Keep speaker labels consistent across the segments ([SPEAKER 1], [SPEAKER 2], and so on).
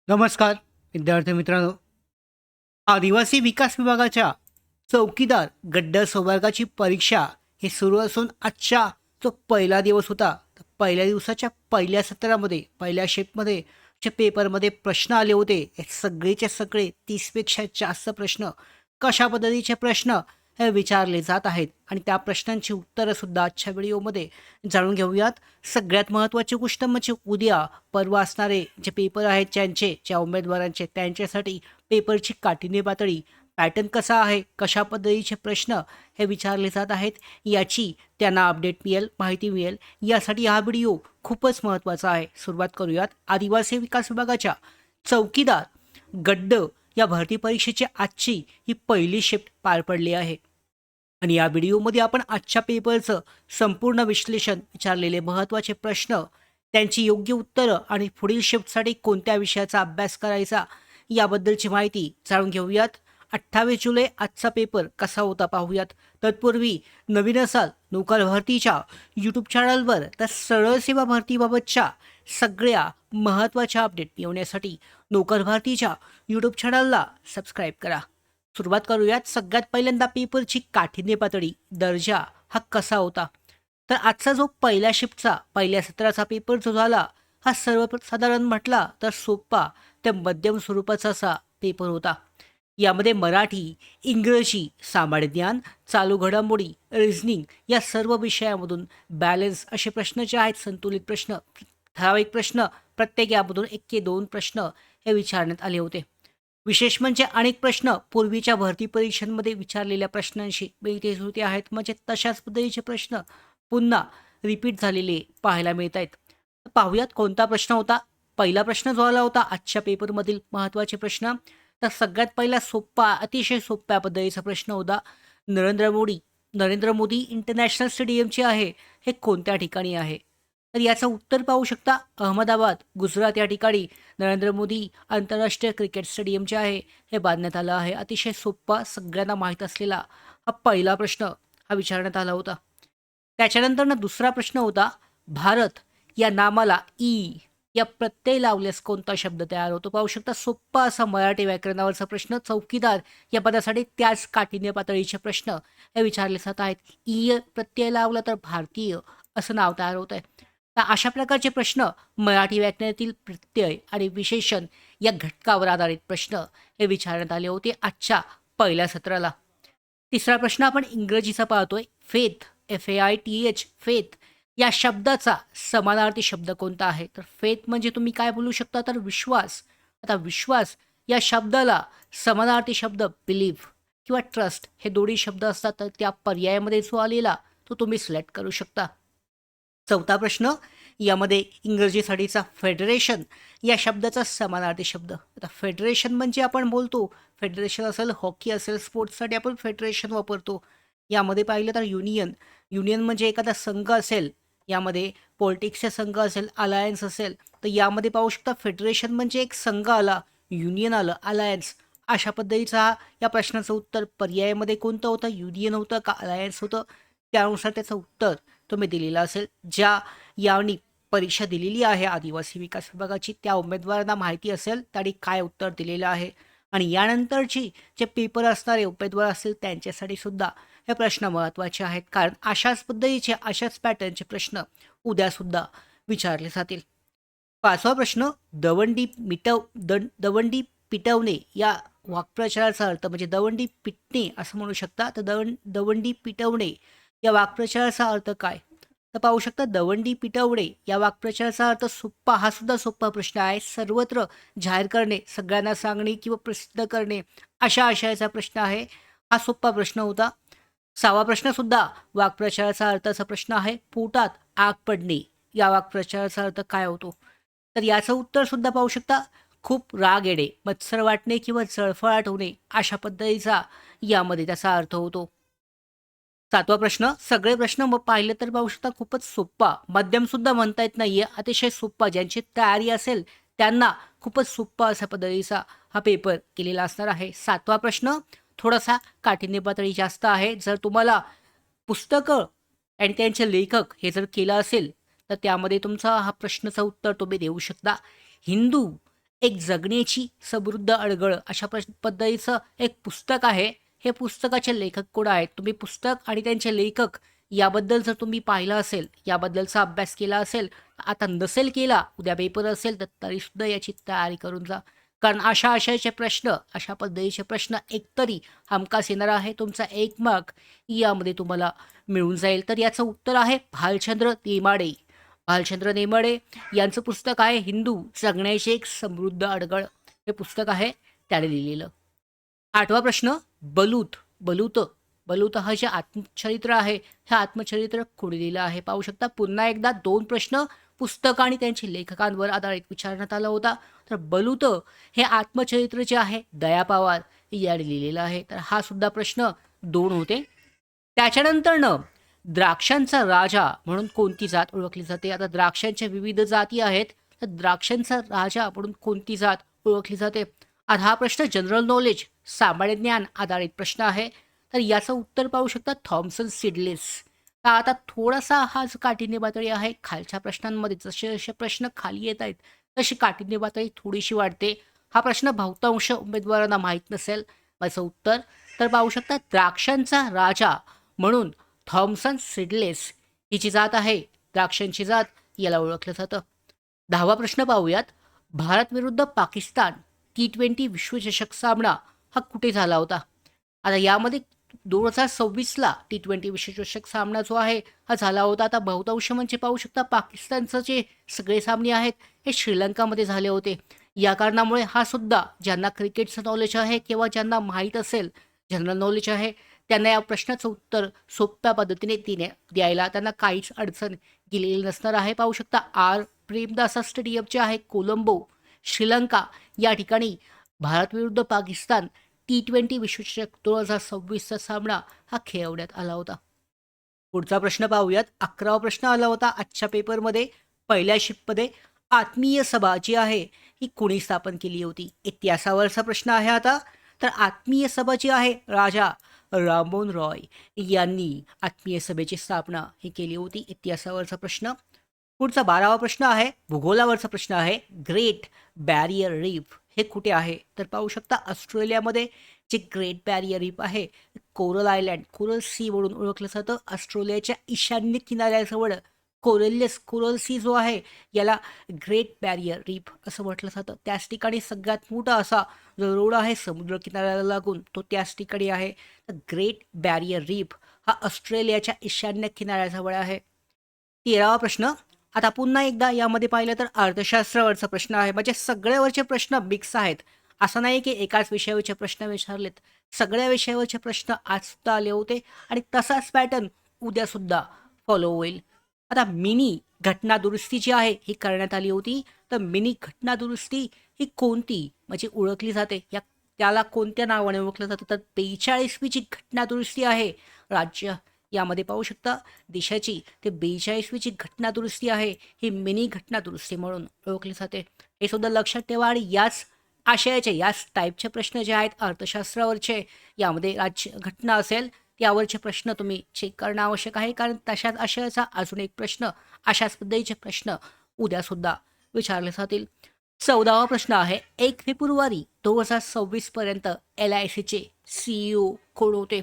[SPEAKER 1] नमस्कार विद्यार्थी मित्रांनो. आदिवासी विकास विभागाच्या चौकीदार गड्डा संवर्गाची परीक्षा ही सुरू असून आजच्या जो पहिला दिवस होता, तर पहिल्या दिवसाच्या पहिल्या सत्रामध्ये पहिल्या शिफ्टमध्ये जे पेपरमध्ये प्रश्न आले होते, हे सगळेचे सगळे 30पेक्षा जास्त प्रश्न कशा पद्धतीचे प्रश्न हे विचारले जात आहेत आणि त्या प्रश्नांची उत्तरंसुद्धा आजच्या व्हिडिओमध्ये जाणून घेऊयात. सगळ्यात महत्त्वाची गोष्ट म्हणजे उद्या परवा असणारे जे पेपर आहेत ज्या उमेदवारांचे त्यांच्यासाठी पेपरची काठिण्य पातळी, पॅटर्न कसा आहे, कशा पद्धतीचे प्रश्न हे विचारले जात आहेत, याची त्यांना अपडेट मिळेल, माहिती मिळेल. यासाठी हा व्हिडिओ खूपच महत्त्वाचा आहे. सुरुवात करूयात. आदिवासी विकास विभागाच्या चौकीदार गड्ड या भरती परीक्षेची आजची ही पहिली शिफ्ट पार पडली आहे आणि या व्हिडिओमध्ये आपण आजच्या पेपरचं संपूर्ण विश्लेषण, विचारलेले महत्त्वाचे प्रश्न, त्यांची योग्य उत्तरं आणि पुढील शिफ्टसाठी कोणत्या विषयाचा अभ्यास करायचा याबद्दलची माहिती जाणून घेऊयात. 28 जुलै आजचा पेपर कसा होता पाहूयात. तत्पूर्वी नवीन असाल नोकर भरतीच्या यूट्यूब चॅनलवर, तर सरळ सेवा भरतीबाबतच्या सगळ्या महत्त्वाच्या अपडेट मिळवण्यासाठी नोकर भरतीच्या यूट्यूब चॅनलला सबस्क्राईब करा. सुरुवात करूयात. सगळ्यात पहिल्यांदा पेपरची काठिण्य पातळी, दर्जा हा कसा होता. तर आजचा जो पहिल्या शिफ्टचा पहिल्या सत्राचा पेपर जो झाला, हा सर्वसाधारण म्हटला तर सोपा ते मध्यम स्वरूपाचा असा पेपर होता. यामध्ये मराठी, इंग्रजी, सामान्य ज्ञान, चालू घडामोडी, रिझनिंग या सर्व विषयामधून बॅलन्स असे प्रश्न जे आहेत, संतुलित प्रश्न, ठराविक प्रश्न, प्रत्येक यामधून 1 ते 2 प्रश्न हे विचारण्यात आले होते. विशेष म्हणजे अनेक प्रश्न पूर्वीच्या भरती परीक्षांमध्ये विचारलेल्या प्रश्नांशी मिळते-जुळते आहेत. म्हणजे तशाच पद्धतीचे प्रश्न पुन्हा रिपीट झालेले पाहायला मिळत आहेत. पाहूयात कोणता प्रश्न होता. पहिला प्रश्न जो आला होता आजच्या पेपरमधील महत्त्वाचे प्रश्न, तर सगळ्यात पहिला सोप्पा, अतिशय सोप्या पद्धतीचा प्रश्न होता. नरेंद्र मोदी नरेंद्र मोदी इंटरनॅशनल स्टेडियम जे आहे, हे कोणत्या ठिकाणी आहे. तर याचं उत्तर पाहू शकता. अहमदाबाद, गुजरात या ठिकाणी नरेंद्र मोदी आंतरराष्ट्रीय क्रिकेट स्टेडियम जे आहे, हे बांधण्यात आलं आहे. अतिशय सोप्पा, सगळ्यांना माहीत असलेला हा पहिला प्रश्न हा विचारण्यात आला होता. त्याच्यानंतर दुसरा प्रश्न होता. भारत या नामाला ई या प्रत्यय लावल्यास कोणता शब्द तयार होतो. पाहू शकता सोप्पा असा मराठी व्याकरणावरचा प्रश्न. चौकीदार या पदासाठी त्याच काठिण्य पातळीचे प्रश्न हे विचारले जात आहेत. ई प्रत्यय लावला तर भारतीय असं नाव तयार होत आहे. तर अशा प्रकारचे प्रश्न, मराठी व्याकरणातील प्रत्यय आणि विशेषण या घटकावर आधारित प्रश्न हे विचारण्यात आले होते आजच्या पहिल्या सत्राला. तिसरा प्रश्न आपण इंग्रजीचा पाहतोय. फेथ, FAITH, फेथ या शब्दाचा समानार्थी शब्द कोणता आहे. तर फेथ म्हणजे तुम्ही काय बोलू शकता, तर विश्वास. आता विश्वास या शब्दाला समानार्थी शब्द बिलीव्ह किंवा ट्रस्ट हे दोन्ही शब्द असतात. तर त्या पर्यायामध्ये जो आलेला तो तुम्ही सिलेक्ट करू शकता. चौथा प्रश्न यामध्ये इंग्रजीसाठीचा फेडरेशन या शब्दाचा समानार्थी शब्द. आता फेडरेशन म्हणजे आपण बोलतो, फेडरेशन असेल, हॉकी असेल, स्पोर्ट्ससाठी आपण फेडरेशन वापरतो. यामध्ये पाहिलं तर युनियन, युनियन म्हणजे एखादा संघ असेल, यामध्ये पॉलिटिक्सचा संघ असेल, अलायन्स असेल, तर यामध्ये पाहू शकता फेडरेशन म्हणजे एक संघ आला, युनियन आलं, अलायन्स. अशा पद्धतीचा या प्रश्नाचं उत्तर पर्यायामध्ये कोणतं होतं, युनियन होतं का अलायन्स होतं, त्यानुसार त्याचं उत्तर तुम्ही दिलेलं असेल. ज्या यानी परीक्षा दिलेली आहे आदिवासी विकास विभागाची, त्या उमेदवारांना माहिती असेल त्यांनी काय उत्तर दिलेलं आहे आणि यानंतरची जे पेपर असणारे उमेदवार असतील त्यांच्यासाठी सुद्धा हे प्रश्न महत्त्वाचे आहेत. कारण अशाच पद्धतीचे, अशाच पॅटर्नचे प्रश्न उद्यासुद्धा विचारले जातील. पाचवा प्रश्न. दवंडी पिटवणे या वाक्प्रचाराचा अर्थ, म्हणजे दवंडी पिटणे असं म्हणू शकता. तर दवंडी पिटवणे या वाक्प्रचाराचा अर्थ काय. तर पाहू शकता दवंडी पिटवणे या वाक्प्रचाराचा अर्थ सोप्पा, हा सुद्धा सोपा प्रश्न आहे. सर्वत्र जाहीर करणे, सगळ्यांना सांगणे किंवा प्रसिद्ध करणे अशा आशयाचा प्रश्न आहे. हा सोपा प्रश्न होता. सहावा प्रश्न सुद्धा वाक्प्रचाराचा अर्थाचा प्रश्न आहे. पोटात आग पडणे या वाक्प्रचाराचा अर्थ काय होतो. तर याचं उत्तर सुद्धा पाहू शकता. खूप राग येणे, मत्सर वाटणे किंवा जळफळाट होणे अशा पद्धतीचा यामध्ये त्याचा अर्थ होतो. सातवा प्रश्न. सगळे प्रश्न मग पाहिले तर पाहू शकता खूपच सोप्पा, मध्यम सुद्धा म्हणता येत नाहीये, अतिशय सोप्पा. ज्यांची तयारी असेल त्यांना खूपच सोप्पा अशा पद्धतीचा हा पेपर केलेला असणार आहे. सातवा प्रश्न थोडासा काठिण्य पातळी जास्त आहे. जर तुम्हाला पुस्तकं आणि त्यांचे लेखक हे जर केलं असेल तर त्यामध्ये तुमचा हा प्रश्नाचं उत्तर तुम्ही देऊ शकता. हिंदू एक जगण्याची समृद्ध अडगळ अशा पद्धतीचं एक पुस्तक आहे. हे पुस्तकाचे लेखक कोण आहेत? तुम्ही पुस्तक आणि त्यांचे लेखक याबद्दल जर तुम्ही पाहिलं असेल, याबद्दलचा अभ्यास केला असेल, आता नसेल केला, उद्या पेपर असेल तर तरीसुद्धा याची तयारी करून जा. कारण अशा आशयाचे प्रश्न, अशा पद्धतीचे प्रश्न एकतरी हमखास येणार आहे. तुमचा 1 मार्क यामध्ये तुम्हाला मिळून जाईल. तर याचं उत्तर आहे भालचंद्र नेमाडे. भालचंद्र नेमाडे यांचं पुस्तक आहे हिंदू जगण्याची एक समृद्ध अडगळ. हे पुस्तक आहे त्याने लिहिलेलं. 8वा प्रश्न बलूत. बलूत बलूत हा जे आत्मचरित्र आहे, हे आत्मचरित्र कोणी लिहिलं आहे? पाहू शकता पुन्हा एकदा 2 प्रश्न पुस्तक आणि त्यांच्या लेखकांवर आधारित विचारण्यात आला होता. तर बलूत हे आत्मचरित्र जे आहे दया पवार याने लिहिलेलं आहे. तर हा सुद्धा प्रश्न 2 होते. त्याच्यानंतरनं द्राक्षांचा राजा म्हणून कोणती जात ओळखली जाते? आता द्राक्षांच्या विविध जाती आहेत, तर द्राक्षांचा राजा म्हणून कोणती जात ओळखली जाते? आता हा प्रश्न जनरल नॉलेज, सामान्य ज्ञान आधारित प्रश्न आहे. तर याचं उत्तर पाहू शकता थॉम्सन सीडलेस. तर आता थोडासा हा जो काठिण्य पातळी आहे खालच्या प्रश्नांमध्ये जसे जसे प्रश्न खाली येत आहेत तशी काठिण्य पातळी थोडीशी वाढते. हा प्रश्न बहुतांश उमेदवारांना माहीत नसेल. याचं उत्तर तर पाहू शकता द्राक्षांचा राजा म्हणून थॉम्सन सीडलेस ही जी जात आहे, द्राक्षांची जात, याला ओळखलं जातं. 10वा प्रश्न पाहूयात. भारत विरुद्ध पाकिस्तान T20 विश्वचषक सामना हा कुठे झाला होता? आता यामध्ये 2026ला T20 विश्वचषक सामना जो आहे हा झाला होता. आता बहुतांश म्हणजे पाहू शकता पाकिस्तानचं जे सगळे सामने आहेत हे श्रीलंकामध्ये झाले होते. या कारणामुळे हा सुद्धा ज्यांना क्रिकेटचं नॉलेज आहे किंवा ज्यांना माहीत असेल, जनरल नॉलेज आहे, त्यांना या प्रश्नाचं उत्तर सोप्या पद्धतीने द्यायला त्यांना काहीच अडचण गेलेली नसणार आहे. पाहू शकता आर प्रेमदासा स्टेडियम जे आहे कोलंबो, श्रीलंका या ठिकाणी भारत विरुद्ध पाकिस्तान T20 विश्वचषक 2026चा सामना हा खेळवण्यात आला होता. पुढचा प्रश्न पाहूयात. 11वा प्रश्न आला होता आजच्या पेपरमध्ये पहिल्या शिफ्टमध्ये. आत्मीय सभा जी आहे ही कोणी स्थापन केली होती? इतिहासावरचा प्रश्न आहे आता. तर आत्मीय सभा जी आहे राजा राममोहन रॉय यांनी आत्मीय सभेची स्थापना ही केली होती. इतिहासावरचा प्रश्न. पुढचा 12वा प्रश्न आहे भूगोलावरचा प्रश्न आहे. ग्रेट बॅरियर रीफ हे कुठे आहे? तर पाहू शकता ऑस्ट्रेलियामध्ये जे ग्रेट बॅरियर रीफ आहे, कोरल आयलँड, कोरल सी म्हणून ओळखलं जातं. ऑस्ट्रेलियाच्या ईशान्य किनाऱ्याजवळ कोरल सी जो आहे याला ग्रेट बॅरियर रीफ असं म्हटलं जातं. त्याच ठिकाणी सगळ्यात मोठा असा जो रोड आहे समुद्र किनाऱ्याला लागून तो त्याच ठिकाणी आहे. तर ग्रेट बॅरियर रीफ हा ऑस्ट्रेलियाच्या ईशान्य किनाऱ्याजवळ आहे. 13वा प्रश्न. आता पुन्हा एकदा यामध्ये पाहिलं तर अर्थशास्त्रावरचा प्रश्न आहे. म्हणजे सगळ्यावरचे प्रश्न मिक्स आहेत. असं नाही की एकाच विषयावरचे प्रश्न विचारलेत. सगळ्या विषयावरचे प्रश्न आज सुद्धा आले होते आणि तसाच पॅटर्न उद्या सुद्धा फॉलो होईल. आता मिनी घटना दुरुस्ती जी आहे ही करण्यात आली होती. तर मिनी घटना दुरुस्ती ही कोणती म्हणजे ओळखली जाते, त्याला कोणत्या नावाने ओळखलं जातं? तर 42वी जी घटना दुरुस्ती आहे राज्य यामध्ये पाहू शकता देशाची ते 42वी जी घटना दुरुस्ती आहे ही मिनी घटना दुरुस्ती म्हणून ओळखली जाते. हे सुद्धा लक्षात ठेवा. आणि याच आशयाचे याच टाईपचे प्रश्न जे आहेत अर्थशास्त्रावरचे यामध्ये राज्य घटना असेल यावरचे प्रश्न तुम्ही चेक करणं आवश्यक आहे. कारण तशाच आशयाचा अजून एक प्रश्न, अशाच पद्धतीचे प्रश्न उद्यासुद्धा विचारले जातील. 14वा प्रश्न आहे 1 फेब्रुवारी 2026 पर्यंत LICचे CEO कोण होते?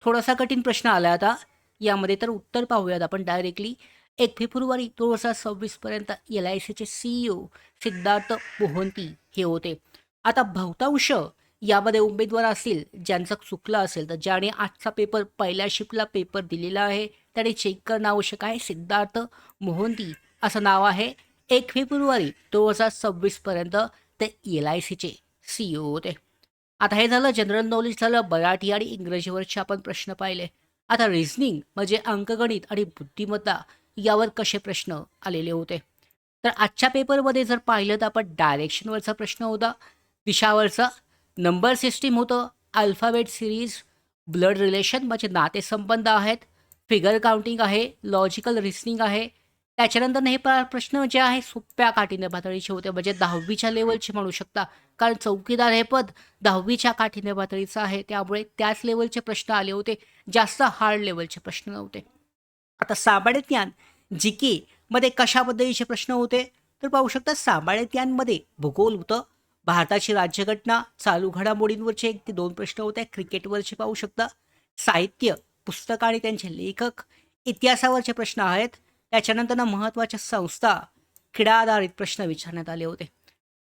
[SPEAKER 1] थोडासा कठीण प्रश्न आला आता यामध्ये. तर उत्तर पाहूयात आपण डायरेक्टली. 1 फेब्रुवारी 2026 पर्यंत LICचे CEO सिद्धार्थ मोहंती हे होते. आता बहुतांश यामध्ये उमेदवार असतील ज्यांचं चुकलं असेल, तर ज्याने आजचा पेपर पहिल्या शिफ्टला पेपर दिलेला आहे त्याने चेक करणं आवश्यक आहे. सिद्धार्थ मोहंती असं नाव आहे. 1 फेब्रुवारी 2026 पर्यंत ते LICचे CEO होते. आता हे झालं जनरल नॉलेज झालं. मराठी आणि इंग्रजीवरचे आपण प्रश्न पाहिले. आता रिझनिंग म्हणजे अंकगणित आणि बुद्धिमत्ता यावर कसे प्रश्न आलेले होते? तर आजच्या पेपरमध्ये जर पाहिलं तर आपण डायरेक्शनवरचा प्रश्न होता, दिशावरचा, नंबर सिस्टीम होतं, अल्फाबेट सिरीज, ब्लड रिलेशन म्हणजे नातेसंबंध आहेत, फिगर काउंटिंग आहे, लॉजिकल रिसनिंग आहे. त्याच्यानंतर हे प्रश्न जे आहे सोप्या काठिण्य पातळीचे होते म्हणजे 10वीच्या लेवलचे म्हणू शकता. कारण चौकीदार हे पद 10वीच्या काठिण्य पातळीचं आहे, त्यामुळे त्याच लेवलचे प्रश्न आले होते. जास्त हार्ड लेवलचे प्रश्न नव्हते. आता सामान्य ज्ञान GK मध्ये कशा पद्धतीचे प्रश्न होते? तर पाहू शकता सामान्य ज्ञानमध्ये भूगोल होतं, भारताची राज्यघटना, चालू घडामोडींवरचे 1 ते 2 प्रश्न होते, क्रिकेटवरचे पाहू शकता, साहित्य, पुस्तक आणि त्यांचे लेखक, इतिहासावरचे प्रश्न आहेत. त्याच्यानंतर महत्त्वाच्या संस्था, क्रीडा आधारित प्रश्न विचारण्यात आले होते.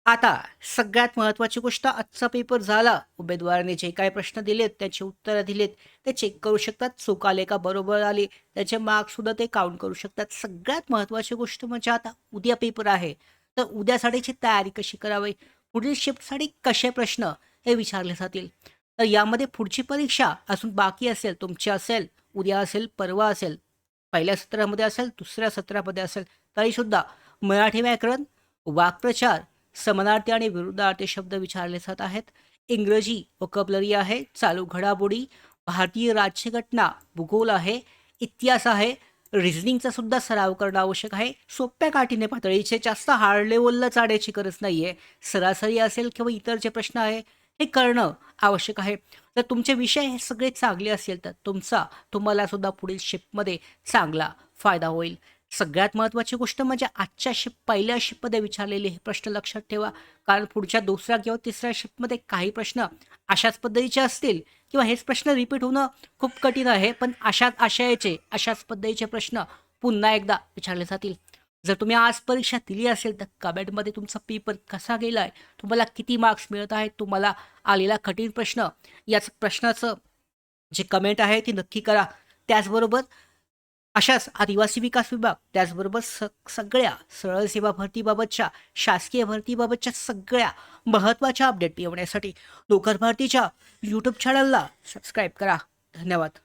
[SPEAKER 1] आता सगळ्यात महत्त्वाची गोष्ट, आजचा पेपर झाला. उमेदवाराने जे काही प्रश्न दिलेत, त्याची उत्तरं दिलेत, ते चेक करू शकतात. चूक आले का बरोबर आले, त्याचे मार्क्ससुद्धा ते काउंट करू शकतात. सगळ्यात महत्त्वाची गोष्ट म्हणजे आता उद्या पेपर आहे, तर उद्यासाठीची तयारी कशी करावी, पुढील शिफ्टसाठी कसे प्रश्न हे विचारले जातील. तर यामध्ये पुढची परीक्षा अजून बाकी असेल, तुमची असेल, उद्या असेल, परवा असेल, पहिल्या सत्रामध्ये असेल, दुसऱ्या सत्रामध्ये असेल, तरीसुद्धा मराठी व्याकरण, वाक्प्रचार, समानार्थी आणि विरुद्धार्थी शब्द विचारले जात आहेत. इंग्रजी व्होकॅब्युलरी आहे, चालू घडामोडी, भारतीय राज्यघटना, भूगोल आहे, इतिहास आहे, रिझनिंगचा सुद्धा सराव करणं आवश्यक आहे. सोप्या काठीण्य पातळीचे, जास्त हार्ड लेवलला चढायची गरज नाही आहे. सरासरी असेल किंवा इतर जे प्रश्न आहे हे करणं आवश्यक आहे. तर तुमचे विषय हे सगळे चांगले असेल तर तुम्हाला सुद्धा पुढील शिफ्टमध्ये चांगला फायदा होईल. सगळ्यात महत्त्वाची गोष्ट म्हणजे आजच्या पहिल्या शिफ्टमध्ये विचारलेले हे प्रश्न लक्षात ठेवा, कारण पुढच्या दुसऱ्या किंवा तिसऱ्या शिफ्टमध्ये काही प्रश्न अशाच पद्धतीचे असतील किंवा हेच प्रश्न रिपीट होणं खूप कठीण आहे, पण अशाच आशयाचे, अशाच पद्धतीचे प्रश्न पुन्हा एकदा विचारले जातील. जर तुम्ही आज परीक्षा दिली असेल तर कमेंटमध्ये तुमचा पेपर कसा गेला आहे, तुम्हाला किती मार्क्स मिळत आहेत, तुम्हाला आलेला कठीण प्रश्न, याच प्रश्नाचं जे कमेंट आहे ती नक्की करा. त्याचबरोबर अशाच आदिवासी विकास विभाग, त्याचबरोबर सगळ्या सरळ सेवा भरतीबाबतच्या, शासकीय भरतीबाबतच्या सगळ्या महत्त्वाच्या अपडेट मिळवण्यासाठी लोकर भारतीच्या यूट्यूब चॅनलला सबस्क्राईब करा. धन्यवाद.